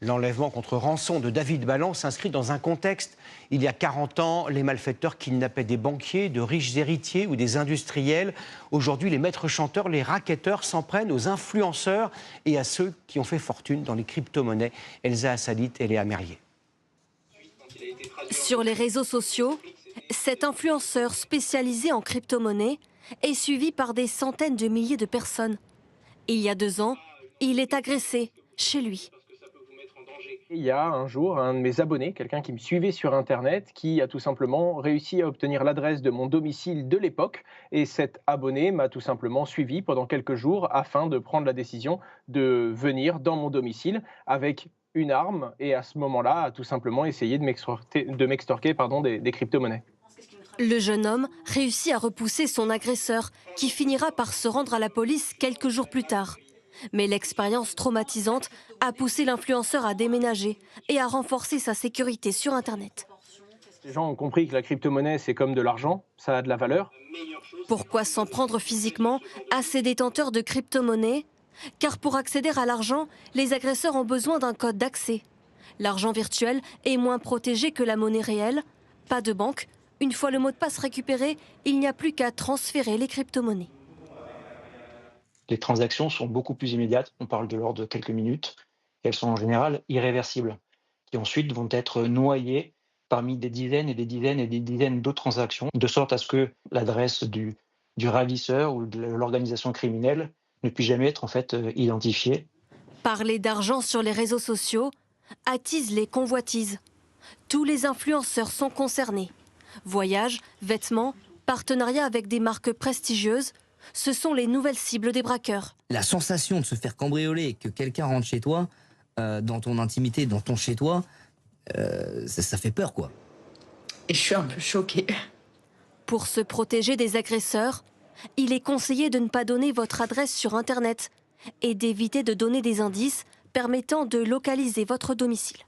L'enlèvement contre rançon de David Ballan s'inscrit dans un contexte. Il y a 40 ans, les malfaiteurs kidnappaient des banquiers, de riches héritiers ou des industriels. Aujourd'hui, les maîtres chanteurs, les racketteurs s'en prennent aux influenceurs et à ceux qui ont fait fortune dans les crypto-monnaies. Elsa Assalit et Léa Merlier. Sur les réseaux sociaux, cet influenceur spécialisé en crypto-monnaie est suivi par des centaines de milliers de personnes. Il y a 2 ans, il est agressé chez lui. Il y a un jour, un de mes abonnés, quelqu'un qui me suivait sur Internet, qui a tout simplement réussi à obtenir l'adresse de mon domicile de l'époque. Et cet abonné m'a tout simplement suivi pendant quelques jours afin de prendre la décision de venir dans mon domicile avec une arme et à ce moment-là, a tout simplement essayé de m'extorquer des crypto-monnaies. Le jeune homme réussit à repousser son agresseur, qui finira par se rendre à la police quelques jours plus tard. Mais l'expérience traumatisante a poussé l'influenceur à déménager et à renforcer sa sécurité sur Internet. Les gens ont compris que la crypto-monnaie, c'est comme de l'argent, ça a de la valeur. Pourquoi s'en prendre physiquement à ces détenteurs de crypto-monnaies? Car pour accéder à l'argent, les agresseurs ont besoin d'un code d'accès. L'argent virtuel est moins protégé que la monnaie réelle. Pas de banque. Une fois le mot de passe récupéré, il n'y a plus qu'à transférer les crypto-monnaies. Les transactions sont beaucoup plus immédiates, on parle de l'ordre de quelques minutes, et elles sont en général irréversibles, qui ensuite vont être noyées parmi des dizaines et des dizaines et des dizaines d'autres transactions, de sorte à ce que l'adresse du ravisseur ou de l'organisation criminelle ne puisse jamais être en fait identifiée. Parler d'argent sur les réseaux sociaux attise les convoitises. Tous les influenceurs sont concernés. Voyages, vêtements, partenariats avec des marques prestigieuses, ce sont les nouvelles cibles des braqueurs. La sensation de se faire cambrioler, que quelqu'un rentre chez toi, dans ton intimité, dans ton chez-toi, ça fait peur, quoi. Et je suis un peu choquée. Pour se protéger des agresseurs, il est conseillé de ne pas donner votre adresse sur Internet et d'éviter de donner des indices permettant de localiser votre domicile.